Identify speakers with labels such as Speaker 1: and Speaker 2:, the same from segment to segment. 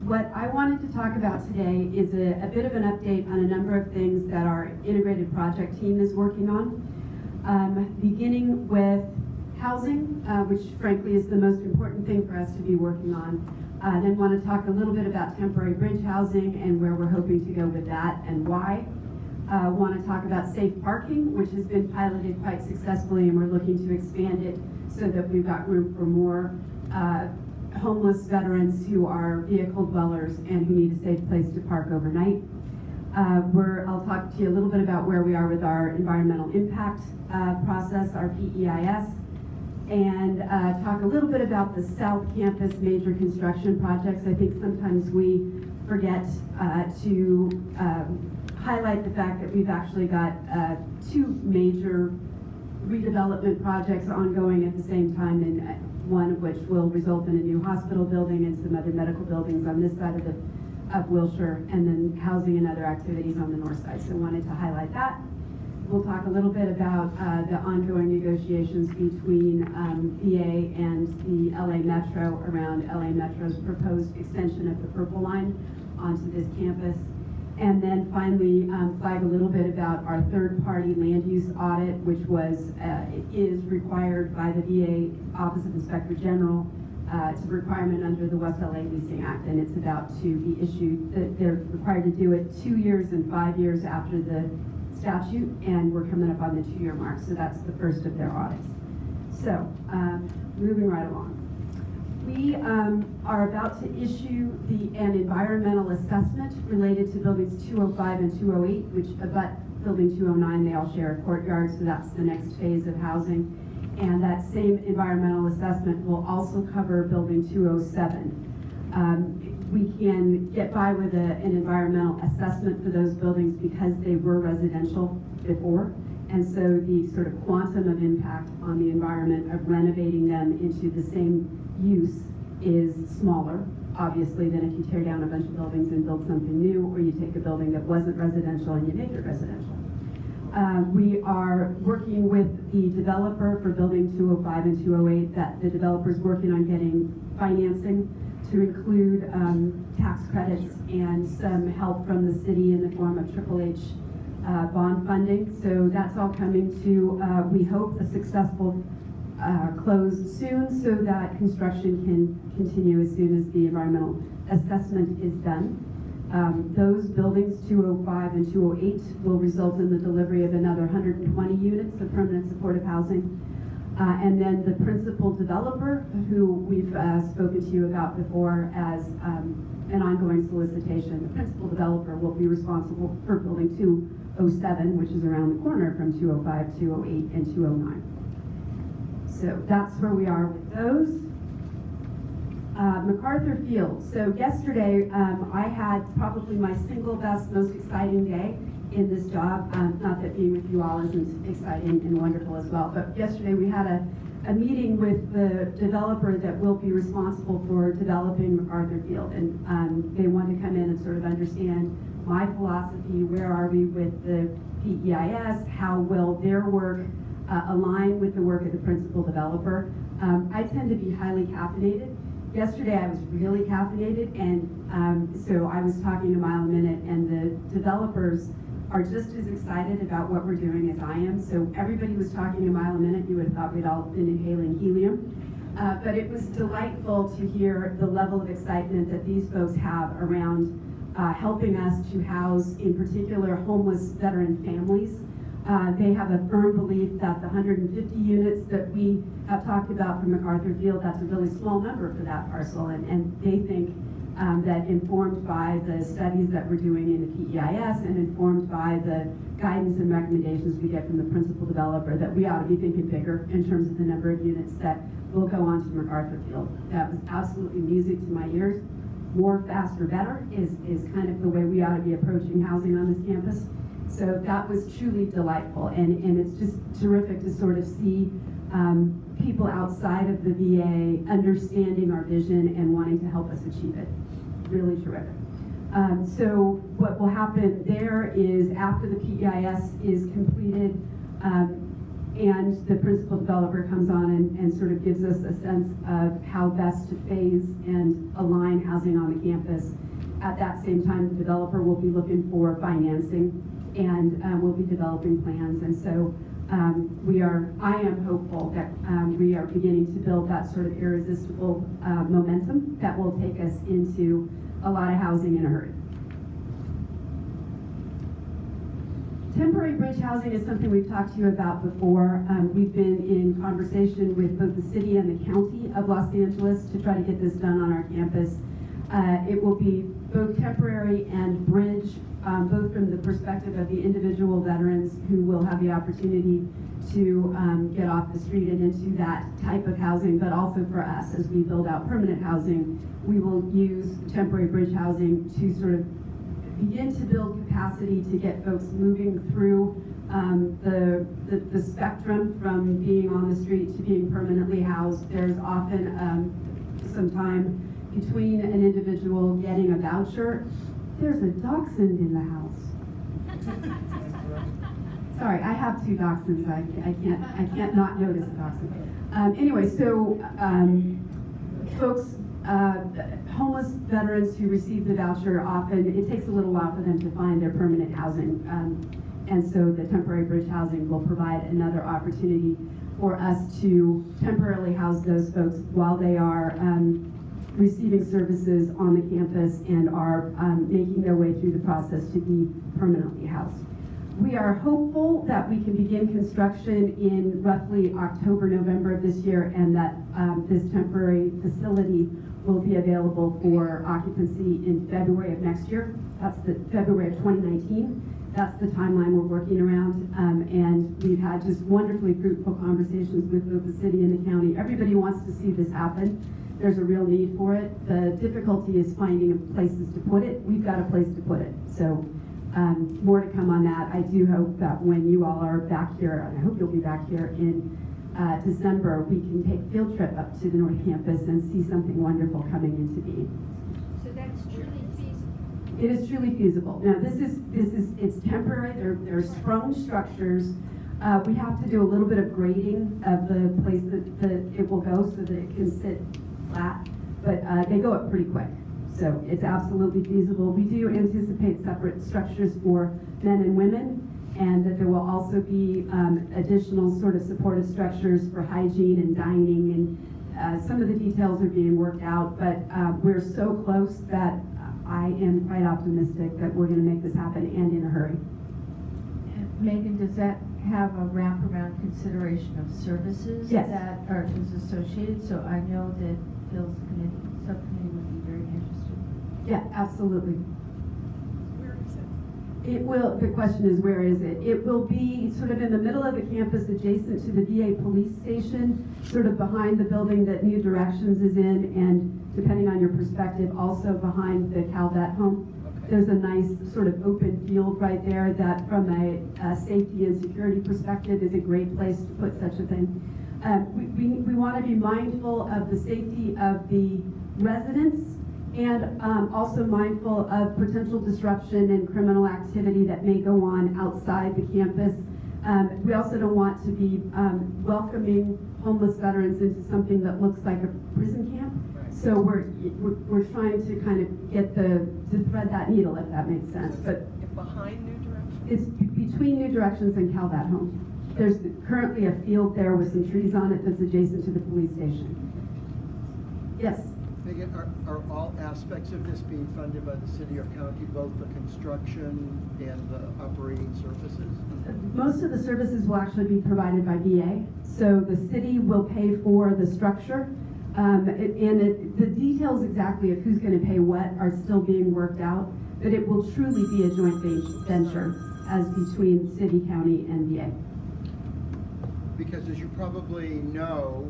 Speaker 1: What I wanted to talk about today is a bit of an update on a number of things that our integrated project team is working on. Beginning with housing, which frankly is the most important thing for us to be working on. Then want to talk a little bit about temporary bridge housing and where we're hoping to go with that and why. Want to talk about safe parking, which has been piloted quite successfully, and we're looking to expand it so that we've got room for more homeless veterans who are vehicle dwellers and who need a safe place to park overnight. I'll talk to you a little bit about where we are with our environmental impact process, our PEIS, and talk a little bit about the South Campus major construction projects. I think sometimes we forget to highlight the fact that we've actually got two major redevelopment projects ongoing at the same time, and one of which will result in a new hospital building and some other medical buildings on this side of Wilshire, and then housing and other activities on the north side. So wanted to highlight that. We'll talk a little bit about the ongoing negotiations between VA and the LA Metro around LA Metro's proposed extension of the Purple Line onto this campus. And then finally, flag a little bit about our third-party land use audit, which is required by the VA Office of Inspector General. It's a requirement under the West LA Leasing Act, and it's about to be issued. They're required to do it 2 years and 5 years after the statute, and we're coming up on the 2-year mark, so that's the first of their audits. So, moving right along. We are about to issue an environmental assessment related to buildings 205 and 208, which abut building 209. They all share a courtyard, so that's the next phase of housing. And that same environmental assessment will also cover building 207. We can get by with an environmental assessment for those buildings because they were residential before. And so the sort of quantum of impact on the environment of renovating them into the same use is smaller, obviously, than if you tear down a bunch of buildings and build something new, or you take a building that wasn't residential and you make it residential. We are working with the developer for building 205 and 208, that the developer's working on getting financing to include tax credits and some help from the city in the form of Triple H bond funding. So that's all coming to, we hope, a successful close soon, so that construction can continue as soon as the environmental assessment is done. Those buildings, 205 and 208, will result in the delivery of another 120 units of permanent supportive housing. And then the principal developer, who we've spoken to you about before as an ongoing solicitation, the principal developer will be responsible for building 207, which is around the corner from 205, 208, and 209. So that's where we are with those. MacArthur Field. So yesterday, I had probably my single best, most exciting day in this job. Not that being with you all isn't exciting and wonderful as well, but yesterday we had a meeting with the developer that will be responsible for developing MacArthur Field. And they wanted to come in and sort of understand my philosophy, where are we with the PEIS, how will their work align with the work of the principal developer. I tend to be highly caffeinated. Yesterday I was really caffeinated, and so I was talking a mile a minute, and the developers are just as excited about what we're doing as I am. So everybody was talking a mile a minute. You would have thought we'd all been inhaling helium. But it was delightful to hear the level of excitement that these folks have around helping us to house, in particular, homeless veteran families. They have a firm belief that the 150 units that we have talked about from MacArthur Field, that's a really small number for that parcel, and they think that, informed by the studies that we're doing in the PEIS and informed by the guidance and recommendations we get from the principal developer, that we ought to be thinking bigger in terms of the number of units that will go on to MacArthur Field. That was absolutely music to my ears. More, faster, better is kind of the way we ought to be approaching housing on this campus. So that was truly delightful, and it's just terrific to sort of see people outside of the VA understanding our vision and wanting to help us achieve it. Really terrific. So what will happen there is, after the PEIS is completed, and the principal developer comes on and sort of gives us a sense of how best to phase and align housing on the campus. At that same time, the developer will be looking for financing, and we'll be developing plans. And so I am hopeful that we are beginning to build that sort of irresistible momentum that will take us into a lot of housing in a hurry. Temporary bridge housing is something we've talked to you about before. We've been in conversation with both the city and the county of Los Angeles to try to get this done on our campus. It will be both temporary and bridge, both from the perspective of the individual veterans who will have the opportunity to get off the street and into that type of housing, but also for us as we build out permanent housing. We will use temporary bridge housing to sort of begin to build capacity to get folks moving through the spectrum from being on the street to being permanently housed. There's often some time between an individual getting a voucher. There's a dachshund in the house. Sorry, I have 2 dachshunds. I can't not notice a dachshund. Anyway, so folks, homeless veterans who receive the voucher, often it takes a little while for them to find their permanent housing, and so the temporary bridge housing will provide another opportunity for us to temporarily house those folks while they are receiving services on the campus and are making their way through the process to be permanently housed. We are hopeful that we can begin construction in roughly October, November of this year, and that this temporary facility will be available for occupancy in February of next year. That's the February of 2019. That's the timeline we're working around, and we've had just wonderfully fruitful conversations with both the city and the county. Everybody wants to see this happen. There's a real need for it. The difficulty is finding places to put it. We've got a place to put it. So more to come on that. I do hope that when you all are back here, and I hope you'll be back here in December, we can take a field trip up to the North Campus and see something wonderful coming into being.
Speaker 2: So that's truly feasible.
Speaker 1: It is truly feasible. Now it's temporary. They're sprung structures. We have to do a little bit of grading of the place that it will go so that it can sit flat, but they go up pretty quick. So it's absolutely feasible. We do anticipate separate structures for men and women, and that there will also be additional sort of supportive structures for hygiene and dining, and some of the details are being worked out, but we're so close that I am quite optimistic that we're going to make this happen, and in a hurry.
Speaker 2: Megan, does that have a wraparound consideration of services
Speaker 1: Yes.
Speaker 2: that are associated? So I know that Phil's subcommittee would be very interested.
Speaker 1: Yeah, absolutely.
Speaker 3: Where is it?
Speaker 1: It will, the question is, where is it? It will be sort of in the middle of the campus, adjacent to the VA police station, sort of behind the building that New Directions is in, and depending on your perspective, also behind the Calvet home.
Speaker 3: Okay.
Speaker 1: There's a nice sort of open field right there that from a safety and security perspective is a great place to put such a thing. We want to be mindful of the safety of the residents, and also mindful of potential disruption and criminal activity that may go on outside the campus. We also don't want to be welcoming homeless veterans into something that looks like a prison camp.
Speaker 3: Right.
Speaker 1: So we're trying to kind of get to thread that needle, if that makes sense. But
Speaker 3: Behind New Directions?
Speaker 1: it's between New Directions and Calvet Home. There's currently a field there with some trees on it that's adjacent to the police station. Yes?
Speaker 4: Megan, are all aspects of this being funded by the city or county, both the construction and the operating services?
Speaker 1: Most of the services will actually be provided by VA. So the city will pay for the structure. The details exactly of who's going to pay what are still being worked out, but it will truly be a joint venture as between city, county, and VA.
Speaker 4: Because as you probably know,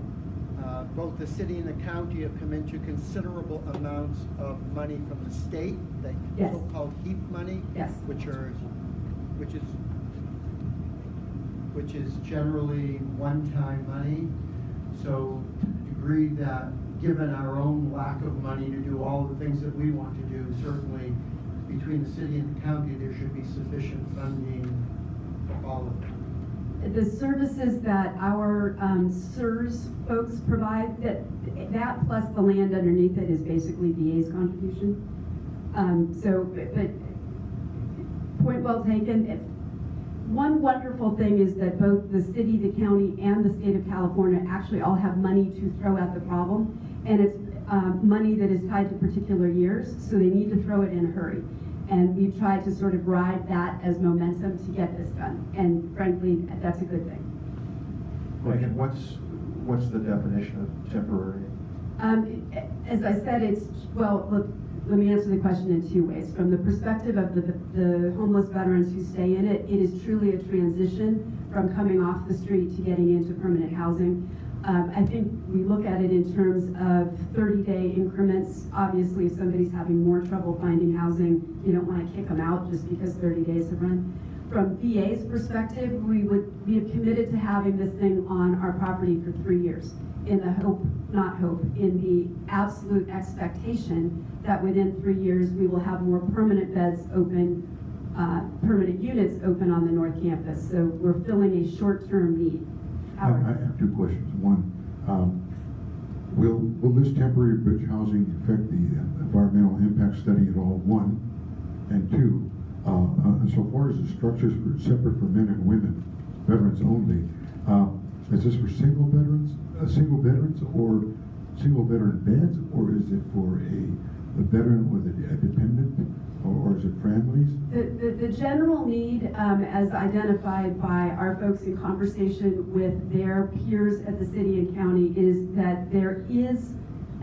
Speaker 4: both the city and the county have come into considerable amounts of money from the state, the
Speaker 1: Yes.
Speaker 4: so-called HEAP money,
Speaker 1: Yes.
Speaker 4: which is generally one-time money. So to the degree that, given our own lack of money to do all the things that we want to do, certainly between the city and the county, there should be sufficient funding for all of them.
Speaker 1: the services that our SERS folks provide, that plus the land underneath it is basically VA's contribution. But point well taken. One wonderful thing is that both the city, the county, and the state of California actually all have money to throw at the problem, and it's money that is tied to particular years, so they need to throw it in a hurry. And we've tried to sort of ride that as momentum to get this done, and frankly, that's a good thing.
Speaker 5: Megan, what's the definition of temporary?
Speaker 1: As I said, look, let me answer the question in two ways. From the perspective of the homeless veterans who stay in it, it is truly a transition from coming off the street to getting into permanent housing. I think we look at it in terms of 30-day increments. Obviously, if somebody's having more trouble finding housing, you don't want to kick them out just because 30 days have run. From VA's perspective, we have committed to having this thing on our property for 3 years in the absolute expectation that within 3 years we will have more permanent beds open, permanent units open on the North Campus. So we're filling a short-term need.
Speaker 6: I have two questions. One, will this temporary bridge housing affect the environmental impact study at all? One, and two, so far as the structures are separate for men and women, veterans only, is this for single veterans, or single veteran beds, or is it for a veteran with a dependent, or is it families?
Speaker 1: The general need, as identified by our folks in conversation with their peers at the city and county, is that there is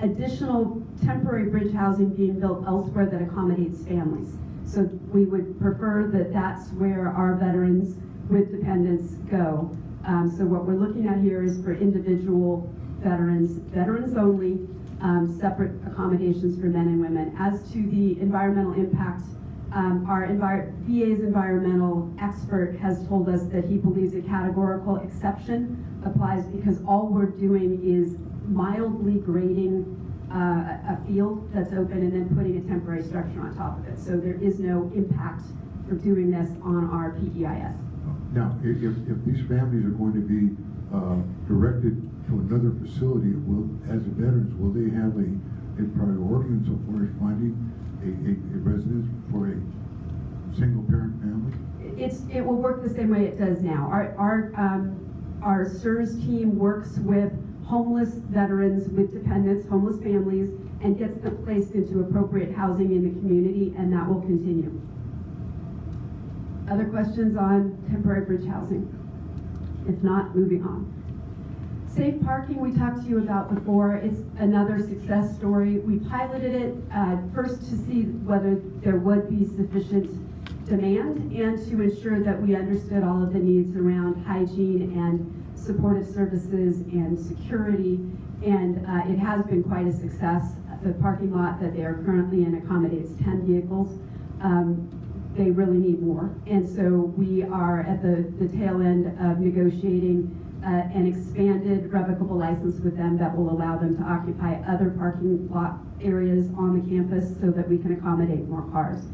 Speaker 1: additional temporary bridge housing being built elsewhere that accommodates families. So we would prefer that that's where our veterans with dependents go. So what we're looking at here is for individual veterans only, separate accommodations for men and women. As to the environmental impact, our VA's environmental expert has told us that he believes a categorical exception applies because all we're doing is mildly grading a field that's open and then putting a temporary structure on top of it. So there is no impact for doing this on our PEIS.
Speaker 6: Now, if these families are going to be directed to another facility, as veterans, will they have a priority insofar as finding a residence for a single parent family?
Speaker 1: It will work the same way it does now. Our SERS team works with homeless veterans with dependents, homeless families, and gets them placed into appropriate housing in the community, and that will continue. Other questions on temporary bridge housing? If not, moving on. Safe parking we talked to you about before. It's another success story. We piloted it first to see whether there would be sufficient demand and to ensure that we understood all of the needs around hygiene and supportive services and security, and it has been quite a success. The parking lot that they are currently in accommodates 10 vehicles. They really need more, and so we are at the tail end of negotiating an expanded revocable license with them that will allow them to occupy other parking lot areas on the campus so that we can accommodate more cars.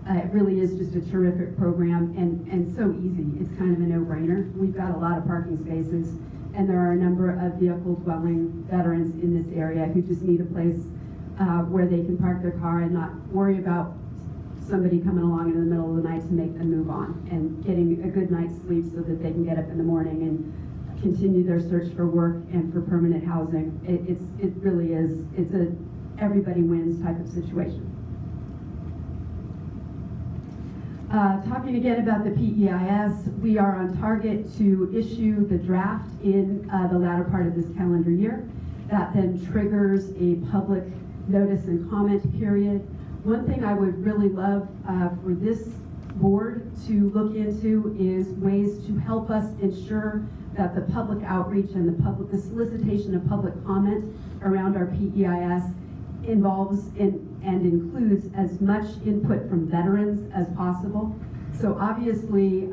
Speaker 1: It really is just a terrific program and so easy. It's kind of a no-brainer. We've got a lot of parking spaces, and there are a number of vehicle-dwelling veterans in this area who just need a place where they can park their car and not worry about somebody coming along in the middle of the night to make them move on, and getting a good night's sleep so that they can get up in the morning and continue their search for work and for permanent housing. It really is. It's a everybody wins type of situation. Talking again about the PEIS, we are on target to issue the draft in the latter part of this calendar year. That then triggers a public notice and comment period. One thing I would really love for this board to look into is ways to help us ensure that the public outreach and the solicitation of public comment around our PEIS involves and includes as much input from veterans as possible. So obviously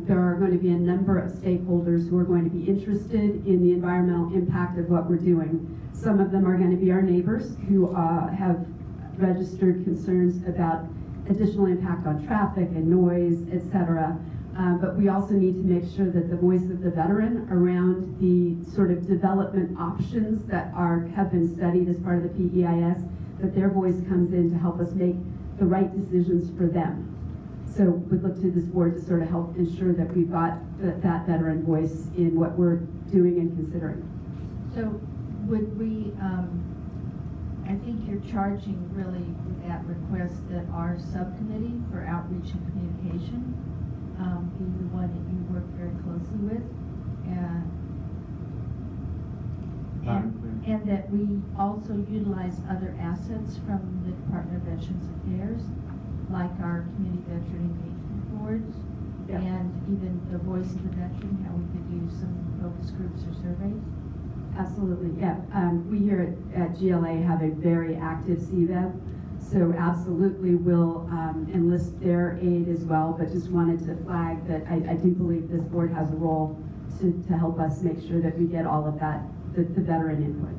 Speaker 1: there are going to be a number of stakeholders who are going to be interested in the environmental impact of what we're doing. Some of them are going to be our neighbors who have registered concerns about additional impact on traffic and noise, etc. But we also need to make sure that the voice of the veteran around the sort of development options that have been studied as part of the PEIS, that their voice comes in to help us make the right decisions for them. So we'd look to this board to sort of help ensure that we've got that veteran voice in what we're doing and considering.
Speaker 2: So would we, I think you're charging really with that request that our subcommittee for outreach and communication be the one that you work very closely with, and that we also utilize other assets from the Department of Veterans Affairs, like our community veteran engagement boards,
Speaker 1: Yeah.
Speaker 2: and even the voice of the veteran, how we could do some focus groups or surveys.
Speaker 1: Absolutely, yeah. We here at GLA have a very active CVEB, so absolutely will enlist their aid as well, but just wanted to flag that I do believe this board has a role to help us make sure that we get all of that, the veteran input.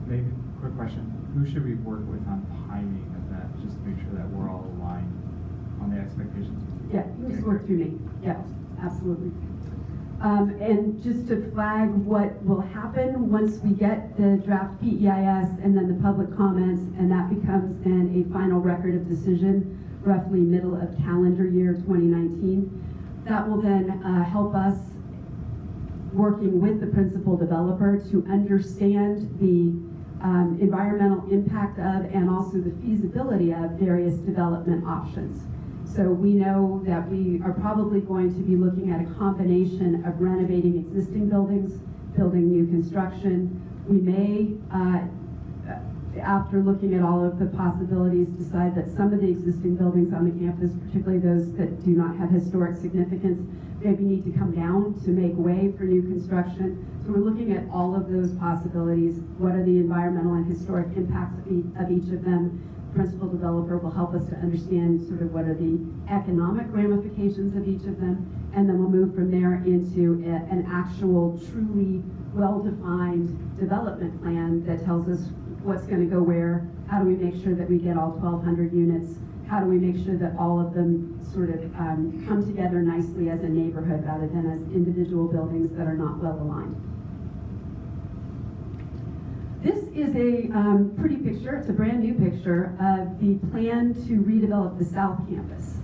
Speaker 7: Maybe, quick question, who should we work with on timing of that, just to make sure that we're all aligned on the expectations?
Speaker 1: Yeah, you just work through me, yeah, absolutely. And just to flag what will happen once we get the draft PEIS and then the public comments, and that becomes then a final record of decision, roughly middle of calendar year 2019. That will then help us working with the principal developer to understand the environmental impact of and also the feasibility of various development options. So we know that we are probably going to be looking at a combination of renovating existing buildings, building new construction. We may, after looking at all of the possibilities, decide that some of the existing buildings on the campus, particularly those that do not have historic significance, maybe need to come down to make way for new construction. So we're looking at all of those possibilities. What are the environmental and historic impacts of each of them? Principal developer will help us to understand sort of what are the economic ramifications of each of them, and then we'll move from there into an actual truly well-defined development plan that tells us what's going to go where, how do we make sure that we get all 1,200 units, how do we make sure that all of them sort of come together nicely as a neighborhood rather than as individual buildings that are not well aligned. This is a pretty picture, it's a brand new picture of the plan to redevelop the South Campus.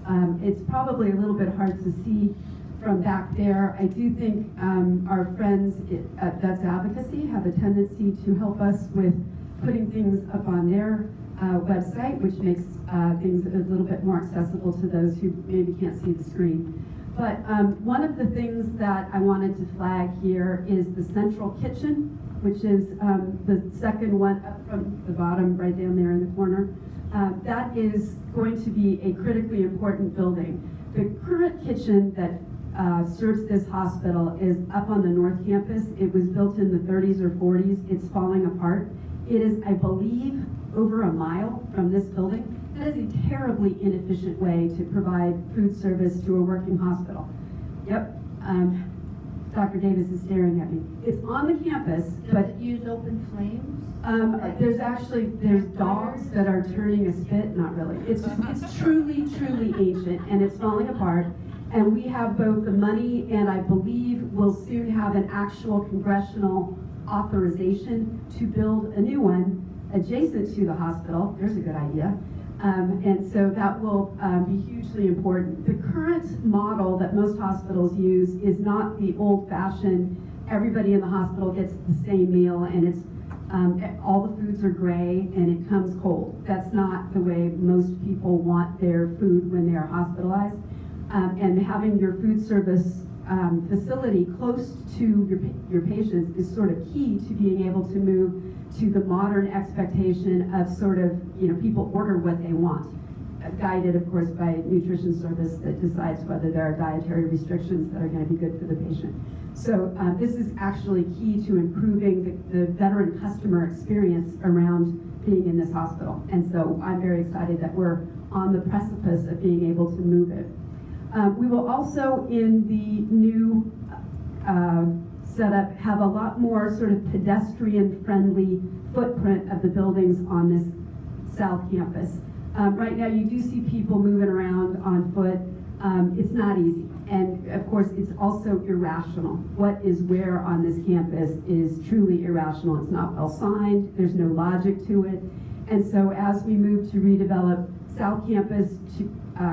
Speaker 1: It's probably a little bit hard to see from back there. I do think our friends at Vets Advocacy have a tendency to help us with putting things up on their website, which makes things a little bit more accessible to those who maybe can't see the screen. But one of the things that I wanted to flag here is the central kitchen, which is the second one up from the bottom, right down there in the corner. That is going to be a critically important building. The current kitchen that serves this hospital is up on the North Campus. It was built in the 30s or 40s. It's falling apart. It is, I believe, over a mile from this building. That is a terribly inefficient way to provide food service to a working hospital. Yep. Dr. Davis is staring at me. It's on the campus,
Speaker 2: Does
Speaker 1: but
Speaker 2: it use open flames?
Speaker 1: there's dogs that are turning a spit. Not really. It's truly ancient, and it's falling apart. And we have both the money, and I believe we'll soon have an actual congressional authorization to build a new one adjacent to the hospital. There's a good idea. And so that will be hugely important. The current model that most hospitals use is not the old-fashioned, everybody in the hospital gets the same meal and it's all the foods are gray and it comes cold. That's not the way most people want their food when they are hospitalized. And having your food service facility close to your patients is sort of key to being able to move to the modern expectation of sort of, people order what they want. Guided, of course, by a nutrition service that decides whether there are dietary restrictions that are going to be good for the patient. So this is actually key to improving the veteran customer experience around being in this hospital. And so I'm very excited that we're on the precipice of being able to move it. We will also, in the new setup, have a lot more sort of pedestrian-friendly footprint of the buildings on this South Campus. Right now, you do see people moving around on foot. It's not easy. And of course, it's also irrational. What is where on this campus is truly irrational. It's not well signed. There's no logic to it. And so as we move to redevelop South Campus to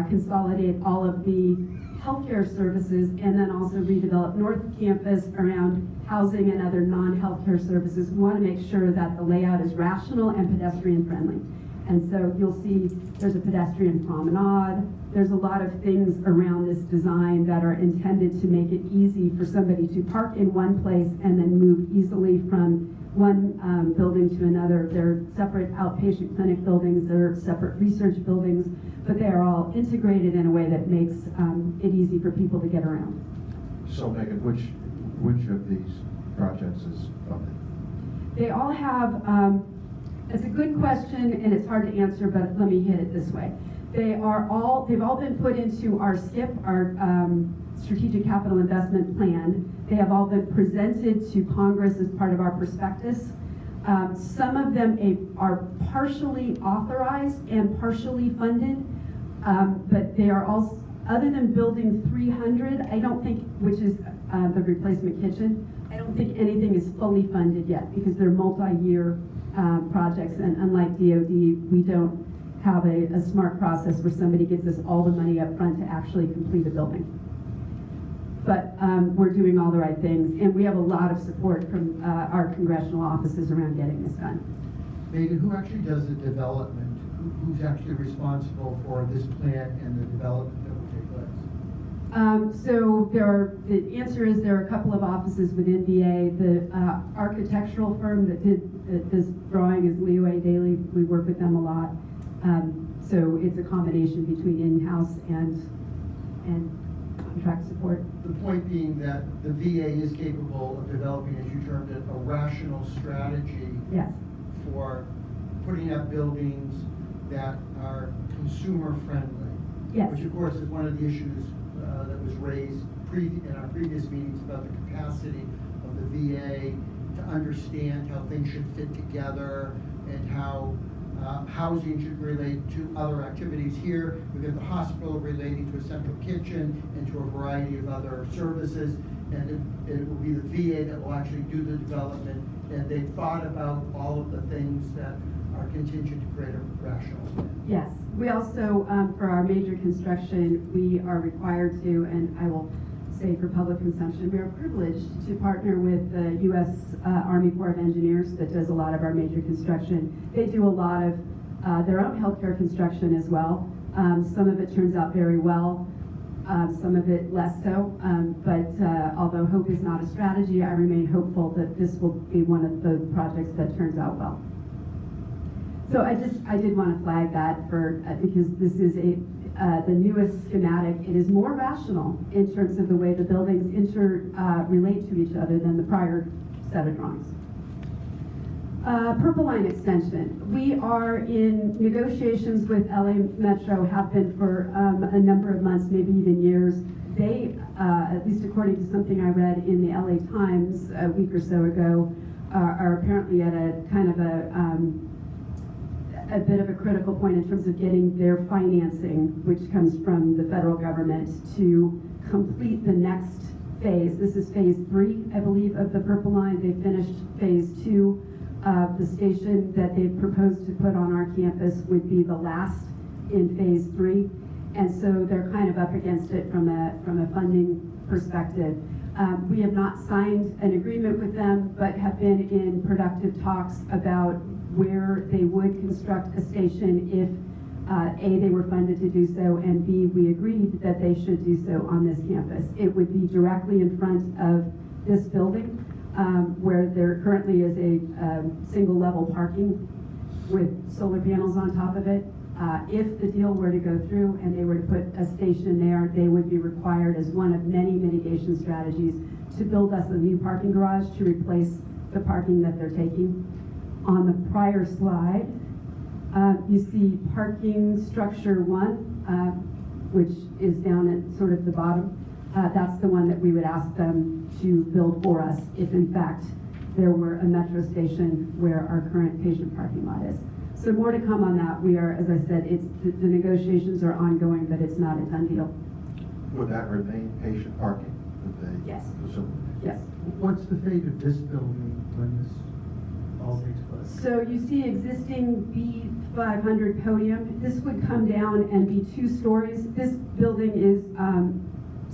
Speaker 1: consolidate all of the healthcare services and then also redevelop North Campus around housing and other non-healthcare services, we want to make sure that the layout is rational and pedestrian friendly. And so you'll see there's a pedestrian promenade. There's a lot of things around this design that are intended to make it easy for somebody to park in one place and then move easily from one building to another. They're separate outpatient clinic buildings, they're separate research buildings, but they are all integrated in a way that makes it easy for people to get around.
Speaker 5: So Megan, which of these projects is funded?
Speaker 1: They all have, it's a good question and it's hard to answer, but let me hit it this way. They've all been put into our SCIP, our Strategic Capital Investment Plan. They have all been presented to Congress as part of our prospectus. Some of them are partially authorized and partially funded, but they are all, other than building 300, I don't think, which is the replacement kitchen, I don't think anything is fully funded yet because they're multi-year projects, and unlike DOD, we don't have a smart process where somebody gives us all the money up front to actually complete a building. But we're doing all the right things, and we have a lot of support from our congressional offices around getting this done.
Speaker 4: Megan, who actually does the development? Who's actually responsible for this plan and the development that will take place?
Speaker 1: So the answer is there are a couple of offices within VA. The architectural firm that did this drawing is Leo A. Daly. We work with them a lot. So it's a combination between in-house and contract support.
Speaker 4: The point being that the VA is capable of developing, as you termed it, a rational strategy
Speaker 1: Yes.
Speaker 4: for putting up buildings that are consumer friendly.
Speaker 1: Yes.
Speaker 4: Which of course is one of the issues that was raised in our previous meetings about the capacity of the VA to understand how things should fit together and how housing should relate to other activities here. We've got the hospital relating to a central kitchen and to a variety of other services, and it will be the VA that will actually do the development, and they've thought about all of the things that are contingent to create a rational plan.
Speaker 1: Yes. We also, for our major construction, we are required to, and I will say for public consumption, we are privileged to partner with the U.S. Army Corps of Engineers that does a lot of our major construction. They do a lot of their own healthcare construction as well. Some of it turns out very well, some of it less so. But although hope is not a strategy, I remain hopeful that this will be one of the projects that turns out well. So I did want to flag that for because this is the newest schematic. It is more rational in terms of the way the buildings relate to each other than the prior set of drawings. Purple Line extension. We are in negotiations with LA Metro, have been for a number of months, maybe even years. They, at least according to something I read in the LA Times a week or so ago, are apparently at a kind of a bit of a critical point in terms of getting their financing, which comes from the federal government, to complete the next phase. This is phase 3, I believe, of the Purple Line. They finished phase 2. The station that they've proposed to put on our campus would be the last in phase 3. And so they're kind of up against it from a funding perspective. We have not signed an agreement with them, but have been in productive talks about where they would construct a station if A, they were funded to do so, and B, we agreed that they should do so on this campus. It would be directly in front of this building, where there currently is a single level parking with solar panels on top of it. If the deal were to go through and they were to put a station there, they would be required as one of many mitigation strategies to build us a new parking garage to replace the parking that they're taking. On the prior slide, you see parking structure 1, which is down at sort of the bottom. That's the one that we would ask them to build for us if in fact there were a metro station where our current patient parking lot is. So more to come on that. We are, as I said, the negotiations are ongoing, but it's not a done deal.
Speaker 5: Would that remain patient parking? Would they?
Speaker 1: Yes.
Speaker 5: Facilitate?
Speaker 1: Yes.
Speaker 4: What's the fate of this building when this all takes place?
Speaker 1: So you see existing B500 podium. This would come down and be 2 stories. This building is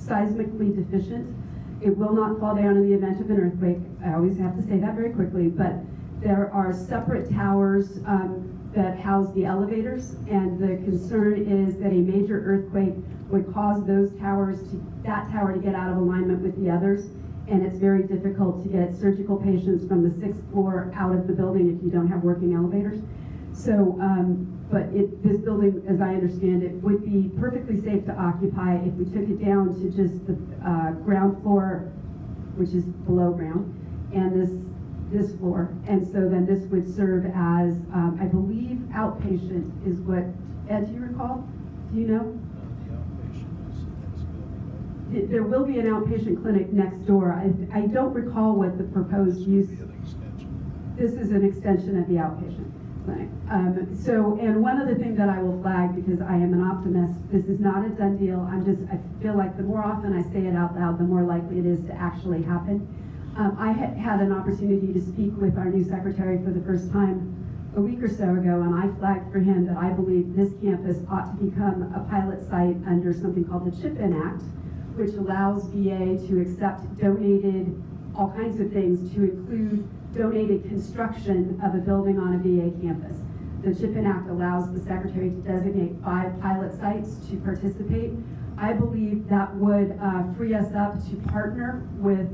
Speaker 1: seismically deficient. It will not fall down in the event of an earthquake. I always have to say that very quickly, but there are separate towers that house the elevators, and the concern is that a major earthquake would cause that tower to get out of alignment with the others, and it's very difficult to get surgical patients from the 6th floor out of the building if you don't have working elevators. So, this building, as I understand it, would be perfectly safe to occupy if we took it down to just the ground floor, which is below ground, and this floor. And so then this would serve as, I believe, outpatient is what, Ed, do you recall? Do you know?
Speaker 8: The outpatient is the next building.
Speaker 1: There will be an outpatient clinic next door. I don't recall what the proposed use.
Speaker 8: This will be an extension.
Speaker 1: This is an extension of the outpatient clinic. And one other thing that I will flag, because I am an optimist, this is not a done deal. I feel like the more often I say it out loud, the more likely it is to actually happen. I had an opportunity to speak with our new secretary for the first time a week or so ago, and I flagged for him that I believe this campus ought to become a pilot site under something called the Chip-In Act, which allows VA to accept donated, all kinds of things, to include donated construction of a building on a VA campus. The Chip-In Act allows the secretary to designate 5 pilot sites to participate. I believe that would free us up to partner with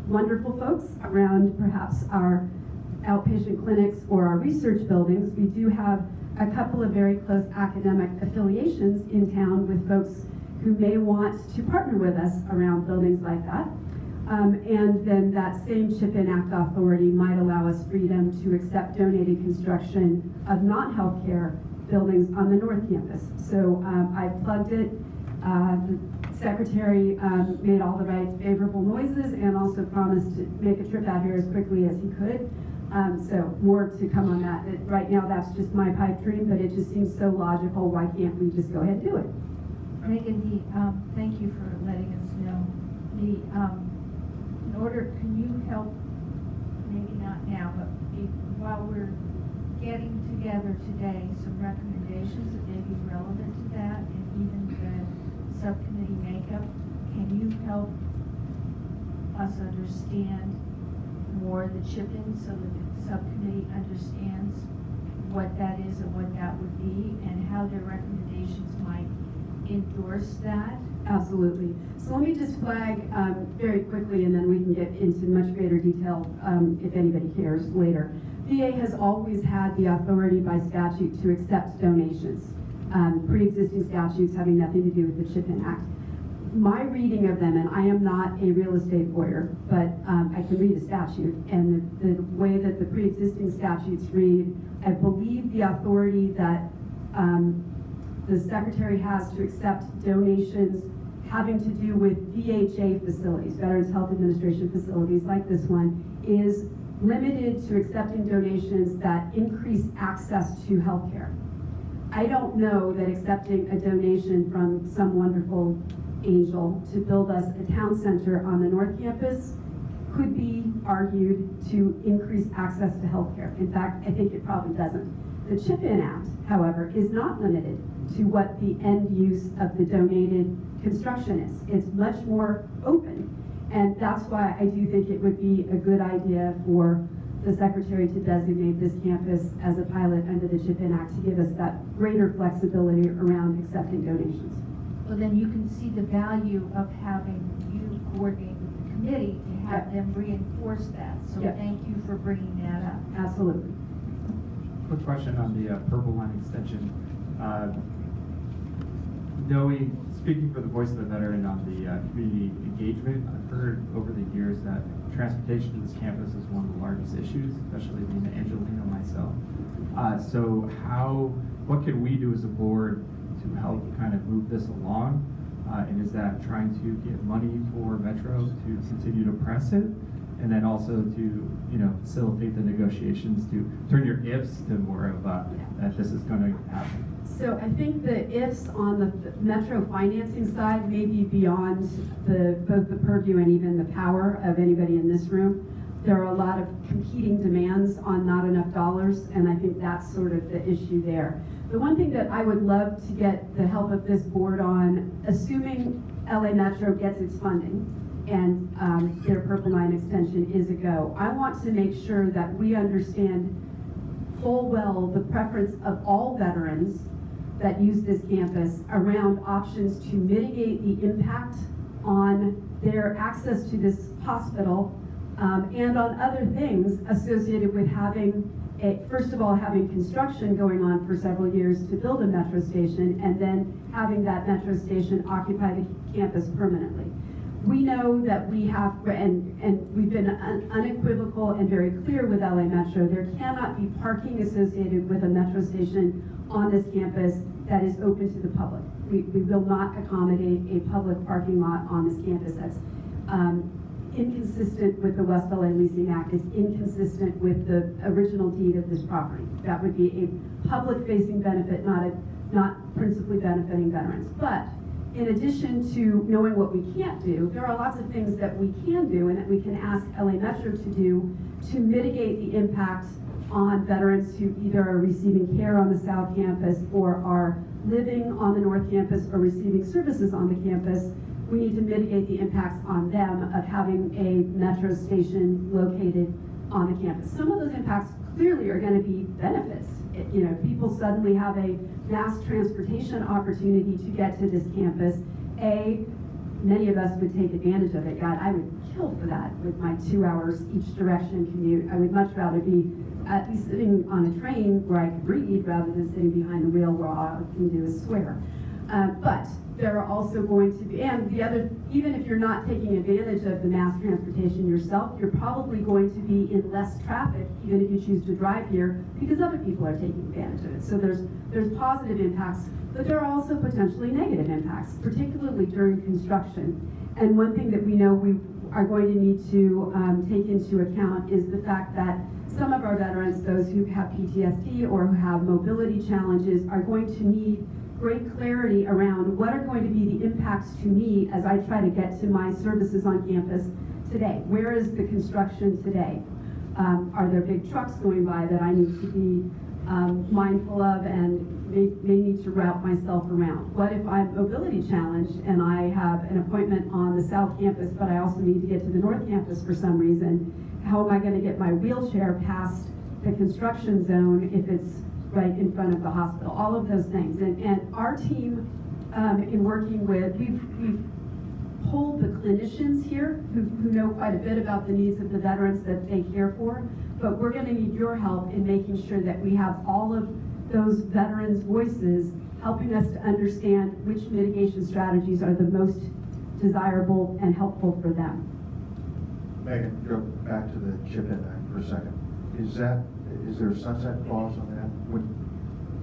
Speaker 1: wonderful folks around perhaps our outpatient clinics or our research buildings. We do have a couple of very close academic affiliations in town with folks who may want to partner with us around buildings like that. And then that same Chip-In Act authority might allow us freedom to accept donated construction of non-healthcare buildings on the North Campus. So I plugged it. The secretary made all the right favorable noises and also promised to make a trip out here as quickly as he could. So more to come on that. Right now that's just my pipe dream, but it just seems so logical. Why can't we just go ahead and do it?
Speaker 2: Megan, thank you for letting us know. Can you help, maybe not now, but while we're getting together today, some recommendations that may be relevant to that, and even the subcommittee makeup, can you help us understand more the Chip-In so that the subcommittee understands what that is and what that would be, and how their recommendations might endorse that?
Speaker 1: Absolutely. So let me just flag very quickly, and then we can get into much greater detail if anybody cares later. VA has always had the authority by statute to accept donations, pre-existing statutes having nothing to do with the Chip-In Act. My reading of them, and I am not a real estate lawyer, but I can read a statute, and the way that the pre-existing statutes read, I believe the authority that the secretary has to accept donations having to do with VHA facilities, Veterans Health Administration facilities like this one, is limited to accepting donations that increase access to healthcare. I don't know that accepting a donation from some wonderful angel to build us a town center on the North Campus could be argued to increase access to healthcare. In fact, I think it probably doesn't. The Chip-In Act, however, is not limited to what the end use of the donated construction is. It's much more open, and that's why I do think it would be a good idea for the secretary to designate this campus as a pilot under the Chip-In Act to give us that greater flexibility around accepting donations.
Speaker 2: Well, then you can see the value of having you coordinate with the committee to have them reinforce that. So
Speaker 1: Yep.
Speaker 2: thank you for bringing that up.
Speaker 1: Absolutely.
Speaker 7: Quick question on the Purple Line extension. Speaking for the voice of the veteran on the community engagement, I've heard over the years that transportation to this campus is one of the largest issues, especially being an Angelino myself. What can we do as a board to help kind of move this along? And is that trying to get money for Metro to continue to press it? And then also to, facilitate the negotiations to turn your ifs to more of that this is going to happen.
Speaker 1: So I think the ifs on the metro financing side may be beyond both the purview and even the power of anybody in this room. There are a lot of competing demands on not enough dollars, and I think that's sort of the issue there. The one thing that I would love to get the help of this board on, assuming LA Metro gets its funding and their Purple Line extension is a go, I want to make sure that we understand full well the preference of all veterans that use this campus around options to mitigate the impact on their access to this hospital and on other things associated with having first of all, having construction going on for several years to build a metro station, and then having that metro station occupy the campus permanently. We know that we have, and we've been unequivocal and very clear with LA Metro, there cannot be parking associated with a metro station on this campus that is open to the public. We will not accommodate a public parking lot on this campus. That's inconsistent with the West LA Leasing Act. It's inconsistent with the original deed of this property. That would be a public-facing benefit, not principally benefiting veterans. But in addition to knowing what we can't do, there are lots of things that we can do and that we can ask LA Metro to do to mitigate the impact on veterans who either are receiving care on the South Campus or are living on the North Campus or receiving services on the campus. We need to mitigate the impacts on them of having a metro station located on the campus. Some of those impacts clearly are going to be benefits. People suddenly have a mass transportation opportunity to get to this campus. Many of us would take advantage of it. God, I would kill for that with my 2 hours each direction commute. I would much rather be at least sitting on a train where I could read rather than sitting behind the wheel where all I can do is swear. But there are also going to be, and the other, even if you're not taking advantage of the mass transportation yourself, you're probably going to be in less traffic, even if you choose to drive here, because other people are taking advantage of it. So there's positive impacts, but there are also potentially negative impacts, particularly during construction. And one thing that we know we are going to need to take into account is the fact that some of our veterans, those who have PTSD or who have mobility challenges, are going to need great clarity around what are going to be the impacts to me as I try to get to my services on campus today. Where is the construction today? Are there big trucks going by that I need to be mindful of and may need to route myself around? What if I'm mobility challenged and I have an appointment on the South Campus, but I also need to get to the North Campus for some reason? How am I going to get my wheelchair past the construction zone if it's right in front of the hospital? All of those things. And our team, in working with, we've pulled the clinicians here who know quite a bit about the needs of the veterans that they care for, but we're going to need your help in making sure that we have all of those veterans' voices helping us to understand which mitigation strategies are the most desirable and helpful for them.
Speaker 5: Megan, go back to the chip-in act for a second. Is there a sunset clause on that?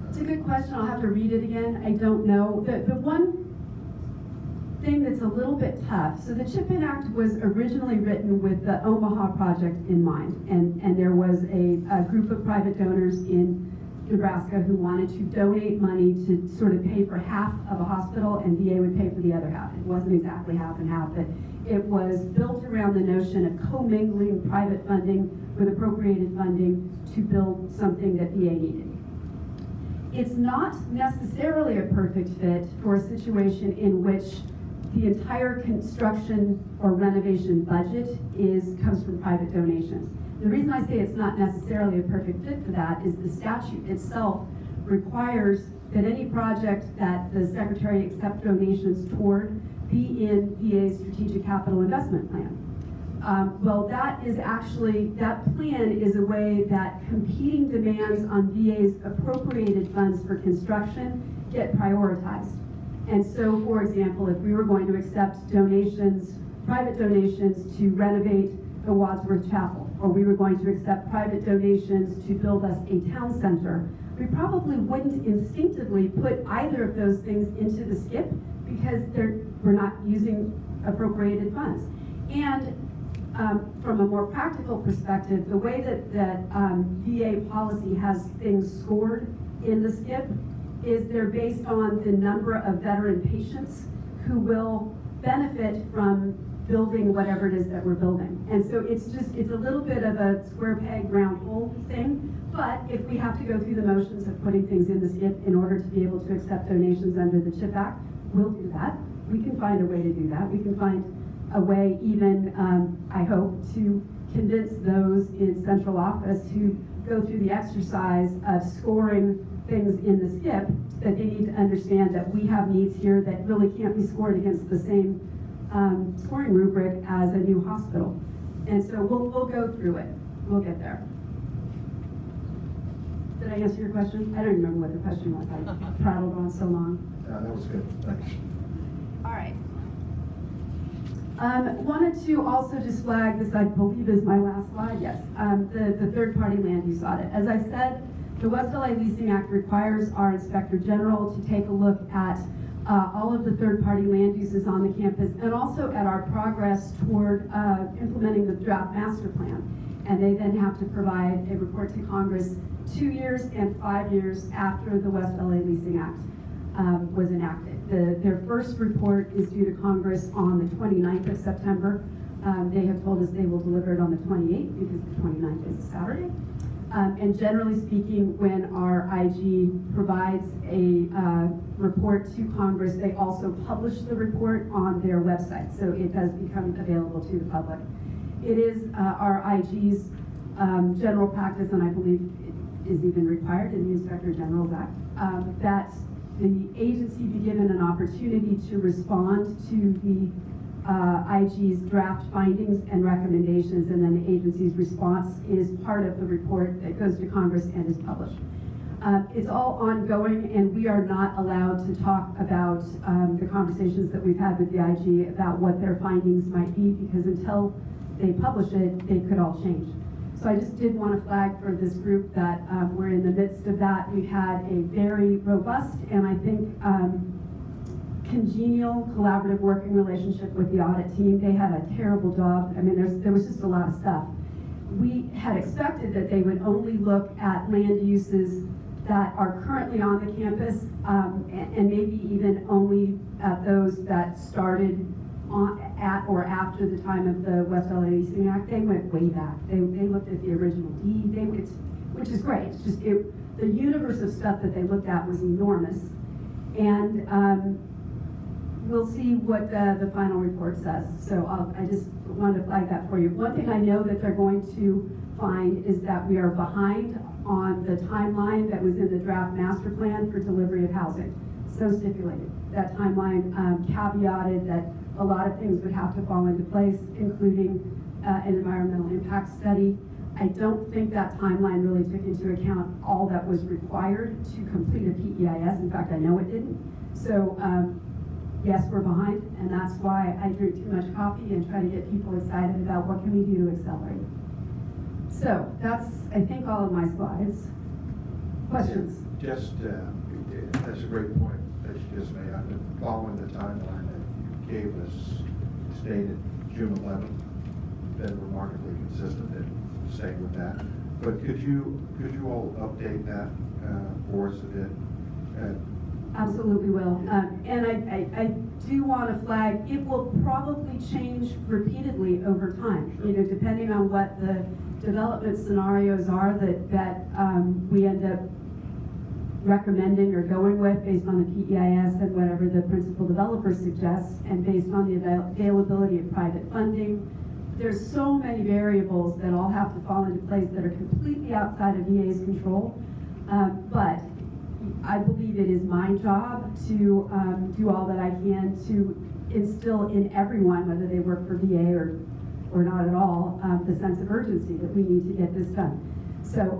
Speaker 1: It's a good question. I'll have to read it again. I don't know. The one thing that's a little bit tough, so the Chip-In Act was originally written with the Omaha project in mind, and there was a group of private donors in Nebraska who wanted to donate money to sort of pay for half of a hospital, and VA would pay for the other half. It wasn't exactly half and half, but it was built around the notion of commingling private funding with appropriated funding to build something that VA needed. It's not necessarily a perfect fit for a situation in which the entire construction or renovation budget comes from private donations. The reason I say it's not necessarily a perfect fit for that is the statute itself requires that any project that the Secretary accepts donations toward be in VA's strategic capital investment plan. Well, that plan is a way that competing demands on VA's appropriated funds for construction get prioritized. And so, for example, if we were going to accept donations, private donations to renovate the Wadsworth Chapel, or we were going to accept private donations to build us a town center, we probably wouldn't instinctively put either of those things into the skip because we're not using appropriated funds. And from a more practical perspective, the way that VA policy has things scored in the skip, is they're based on the number of veteran patients who will benefit from building whatever it is that we're building. And so it's a little bit of a square peg, round hole thing, but if we have to go through the motions of putting things in the SCIP in order to be able to accept donations under the CHIP Act, we'll do that. We can find a way to do that. We can find a way even, I hope, to convince those in central office who go through the exercise of scoring things in the SCIP that they need to understand that we have needs here that really can't be scored against the same scoring rubric as a new hospital. And so we'll go through it. We'll get there. Did I answer your question? I don't remember what the question was. I prattled on so long.
Speaker 5: That was good, thanks.
Speaker 3: All right.
Speaker 1: Wanted to also just flag this, I believe is my last slide, yes, the third-party land use audit. As I said, the West LA Leasing Act requires our Inspector General to take a look at all of the third-party land uses on the campus and also at our progress toward implementing the draft master plan. And they then have to provide a report to Congress 2 years and 5 years after the West LA Leasing Act was enacted. Their first report is due to Congress on the 29th of September. They have told us they will deliver it on the 28th because the 29th is a Saturday. And generally speaking, when our IG provides a report to Congress, they also publish the report on their website, so it does become available to the public. It is our IG's general practice, and I believe it is even required in the Inspector General's Act, that the agency be given an opportunity to respond to the IG's draft findings and recommendations, and then the agency's response is part of the report that goes to Congress and is published. It's all ongoing, and we are not allowed to talk about the conversations that we've had with the IG about what their findings might be, because until they publish it, they could all change. So I just did want to flag for this group that we're in the midst of that. We've had a very robust and I think congenial, collaborative working relationship with the audit team. They had a terrible job. I mean, there was just a lot of stuff. We had expected that they would only look at land uses that are currently on the campus and maybe even only at those that started at or after the time of the West LA Leasing Act. They went way back. They looked at the original deed, which is great. It's just the universe of stuff that they looked at was enormous. And we'll see what the final report says. So I just wanted to flag that for you. One thing I know that they're going to find is that we are behind on the timeline that was in the draft master plan for delivery of housing. So stipulated. That timeline caveated that a lot of things would have to fall into place, including an environmental impact study. I don't think that timeline really took into account all that was required to complete a PEIS. In fact, I know it didn't. So yes, we're behind, and that's why I drink too much coffee and try to get people excited about what can we do to accelerate. So that's, I think, all of my slides. Questions?
Speaker 5: Just, that's a great point that you just made. I've been following the timeline that you gave us, stated June 11th. Been remarkably consistent and staying with that. But could you all update that for us a bit?
Speaker 1: Absolutely will. And I do want to flag, it will probably change repeatedly over time, you know, depending on what the development scenarios are that we end up recommending or going with based on the PEIS and whatever the principal developer suggests, and based on the availability of private funding. There's so many variables that all have to fall into place that are completely outside of VA's control. But I believe it is my job to do all that I can to instill in everyone, whether they work for VA or not at all, the sense of urgency that we need to get this done. So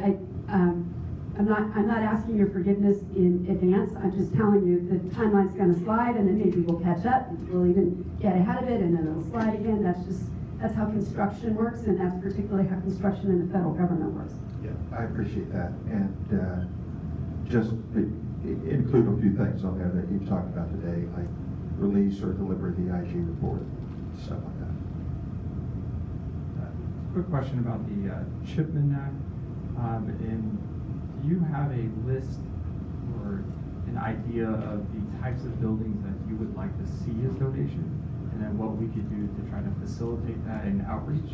Speaker 1: I'm not asking your forgiveness in advance. I'm just telling you the timeline's going to slide, and then maybe we'll catch up. We'll even get ahead of it, and then it'll slide again. That's how construction works, and that's particularly how construction in the federal government works.
Speaker 5: Yeah, I appreciate that, and just include a few things on there that you talked about today, like release or deliver the IG report, stuff like that.
Speaker 7: Quick question about the Chipman Act. And do you have a list or an an idea of the types of buildings that you would like to see as donation, and then what we could do to try to facilitate that in outreach,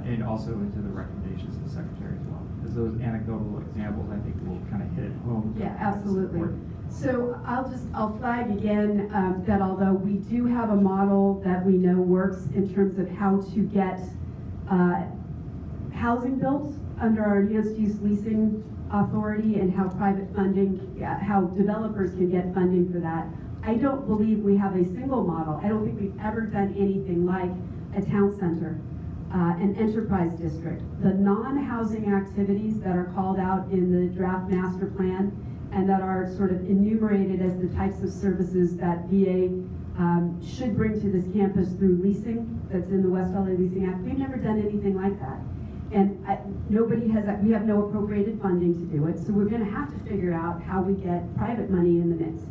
Speaker 7: and also into the recommendations of the secretary as well. Because those anecdotal examples, I think, will kind of hit it home.
Speaker 1: Yeah,
Speaker 7: That's
Speaker 1: absolutely.
Speaker 7: important.
Speaker 1: So I'll flag again that although we do have a model that we know works in terms of how to get housing built under our enhanced use leasing authority and how private funding, how developers can get funding for that, I don't believe we have a single model. I don't think we've ever done anything like a town center, an enterprise district. The non-housing activities that are called out in the draft master plan and that are sort of enumerated as the types of services that VA should bring to this campus through leasing, that's in the West LA Leasing Act. We've never done anything like that. And we have no appropriated funding to do it, so we're gonna have to figure out how we get private money in the mix.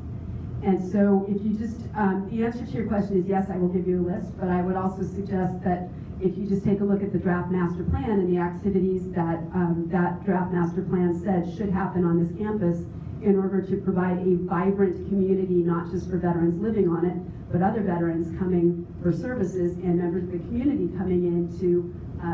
Speaker 1: And so if you just, the answer to your question is yes, I will give you a list, but I would also suggest that if you just take a look at the draft master plan and the activities that that draft master plan said should happen on this campus in order to provide a vibrant community, not just for veterans living on it, but other veterans coming for services and members of the community coming in to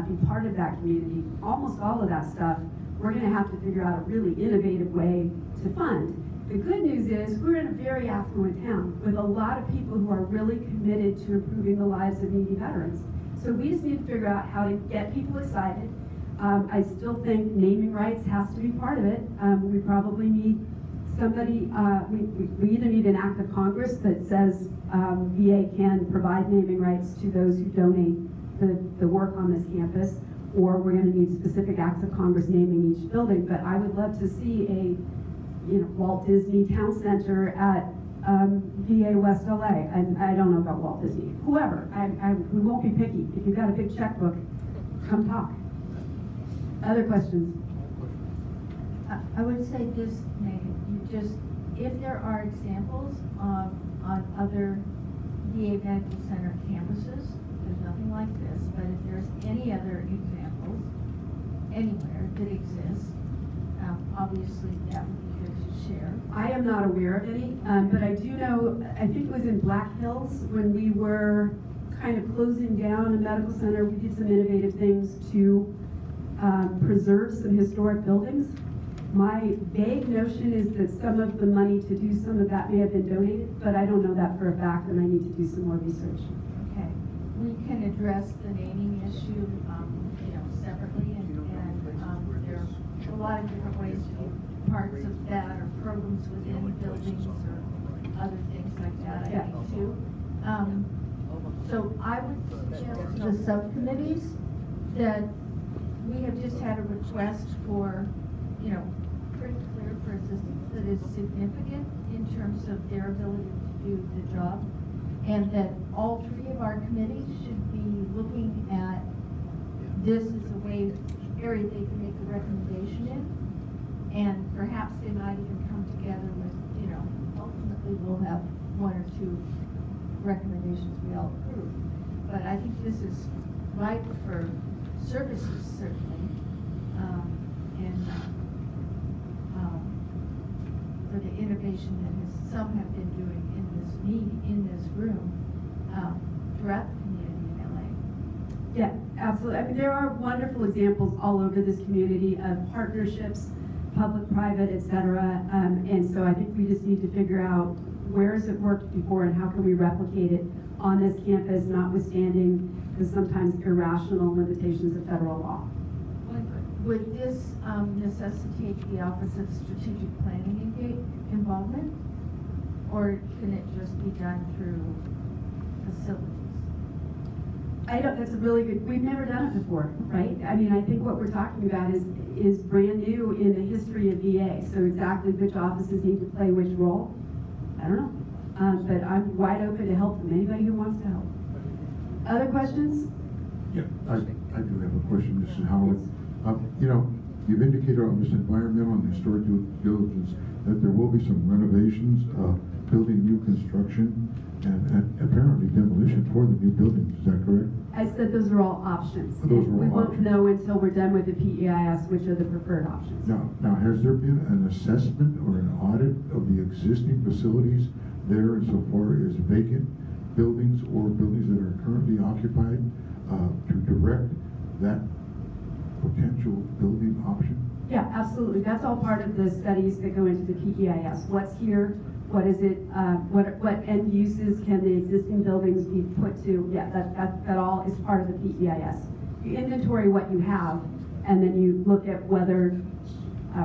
Speaker 1: be part of that community. Almost all of that stuff, we're gonna have to figure out a really innovative way to fund. The good news is we're in a very affluent town with a lot of people who are really committed to improving the lives of needy veterans. So we just need to figure out how to get people excited. I still think naming rights has to be part of it. We probably need somebody, we either need an act of Congress that says VA can provide naming rights to those who donate the work on this campus, or we're going to need specific acts of Congress naming each building. But I would love to see a Walt Disney Town Center at VA West LA. I don't know about Walt Disney. Whoever, we won't be picky. If you've got a big checkbook, come talk. Other questions?
Speaker 2: I would say this, Megan, if there are examples on other VA Medical Center campuses, there's nothing like this, but if there's any other examples anywhere that exist, obviously that would be good to share.
Speaker 1: I am not aware of any, but I do know, I think it was in Black Hills when we were kind of closing down a medical center, we did some innovative things to preserve some historic buildings. My vague notion is that some of the money to do some of that may have been donated, but I don't know that for a fact, and I need to do some more research.
Speaker 2: Okay, we can address the naming issue, separately, and there are a lot of different ways to do parts of that, or programs within buildings, or other things like that, I think, too. So I would suggest to the subcommittees that we have just had a request for, pretty clear for assistance that is significant in terms of their ability to do the job, and that all three of our committees should be looking at this as a area they can make a recommendation in, and perhaps they might even come together with, ultimately we'll have one or two recommendations we all approve. But I think this is right for services, certainly, and for the innovation that some have been doing in this room throughout the community in LA.
Speaker 1: Yeah, absolutely. I mean, there are wonderful examples all over this community of partnerships, public-private, et cetera. And so I think we just need to figure out where has it worked before and how can we replicate it on this campus, notwithstanding the sometimes irrational limitations of federal law.
Speaker 2: Would this necessitate the Office of Strategic Planning involvement? Or can it just be done through facilities?
Speaker 1: That's a really good, we've never done it before, right? I mean, I think what we're talking about is brand new in the history of VA. So exactly which offices need to play which role, I don't know. But I'm wide open to help them, anybody who wants to help. Other questions?
Speaker 6: Yeah, I do have a question, Mrs. Howard. You've indicated on this environmental and historic due diligence that there will be some renovations, building new construction, and apparently demolition for the new buildings. Is that correct?
Speaker 1: I said those are all options.
Speaker 6: Those are all
Speaker 1: We won't
Speaker 6: options.
Speaker 1: know until we're done with the PEIS, which are the preferred options.
Speaker 6: Now, has there been an assessment or an audit of the existing facilities there insofar as vacant buildings or buildings that are currently occupied to direct that potential building option?
Speaker 1: Yeah, absolutely. That's all part of the studies that go into the PEIS. What's here? What is it? What end uses can the existing buildings be put to? Yeah, that all is part of the PEIS. You inventory what you have, and then you look at whether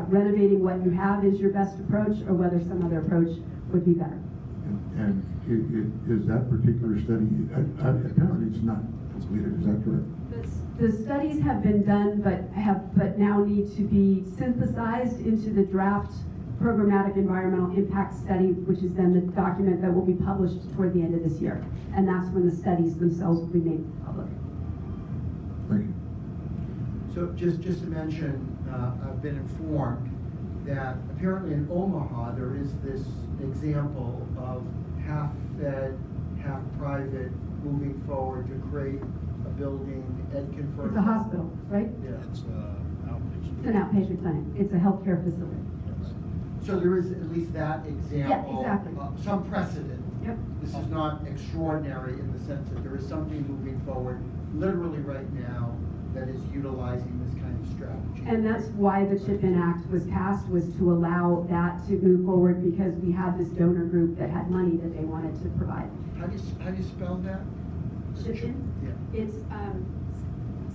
Speaker 1: renovating what you have is your best approach, or whether some other approach would be better.
Speaker 6: And is that particular study, apparently it's not completed, is that correct?
Speaker 1: The studies have been done, but now need to be synthesized into the draft programmatic environmental impact study, which is then the document that will be published toward the end of this year. And that's when the studies themselves will be made public.
Speaker 6: Thank you.
Speaker 4: So just to mention, I've been informed that apparently in Omaha, there is this example of half-fed, half-private moving forward to create a building. Ed confirmed.
Speaker 1: It's a hospital, right?
Speaker 4: Yeah.
Speaker 8: It's outpatient.
Speaker 1: It's an outpatient clinic. It's a healthcare facility.
Speaker 8: Yes.
Speaker 4: So there is at least that example.
Speaker 1: exactly.
Speaker 4: Some precedent.
Speaker 1: Yep.
Speaker 4: This is not extraordinary in the sense that there is something moving forward literally right now that is utilizing this kind of strategy.
Speaker 1: And that's why the Chip-In Act was passed, was to allow that to move forward, because we had this donor group that had money that they wanted to provide.
Speaker 4: How do you spell that?
Speaker 1: Chip-In?
Speaker 4: Yeah.
Speaker 1: It's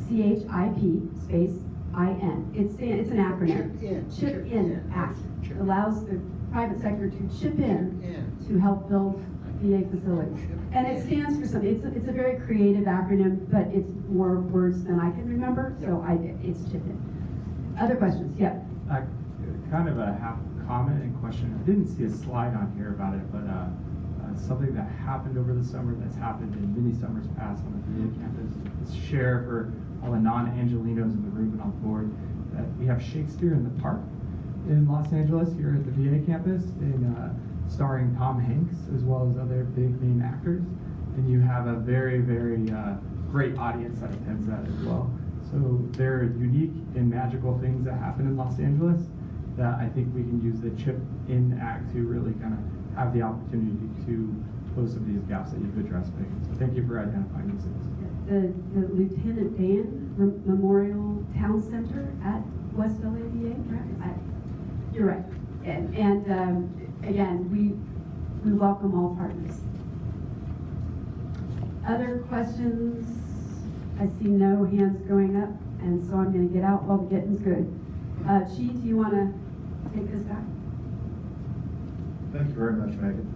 Speaker 1: CHIP space IN. It's an acronym.
Speaker 4: Chip-In.
Speaker 1: Chip-In
Speaker 4: Chip-In.
Speaker 1: Act
Speaker 4: Chip-In.
Speaker 1: allows the private sector to chip in
Speaker 4: Chip-In.
Speaker 1: to help build VA facilities. And it stands for something. It's a very creative acronym, but it's more words than I can remember, so it's Chip-In. Other questions? Yeah.
Speaker 7: Kind of a half comment and question. I didn't see a slide on here about it, but something that happened over the summer that's happened in many summers past on the VA campus. Let's share for all the non-Angelinos in the room and on board that we have Shakespeare in the Park in Los Angeles here at the VA campus, starring Tom Hanks as well as other big name actors. And you have a very, very great audience that attends that as well. So there are unique and magical things that happen in Los Angeles that I think we can use the Chip-In Act to really kind of have the opportunity to close some of these gaps that you've addressed, Megan. So thank you for identifying these things.
Speaker 1: The Lieutenant Dan Memorial Town Center at West LA VA, correct? You're right. And again, we welcome all partners. Other questions? I see no hands going up, and so I'm going to get out while the getting's good. Chi, do you want to take this back?
Speaker 5: Thank you very much, Megan.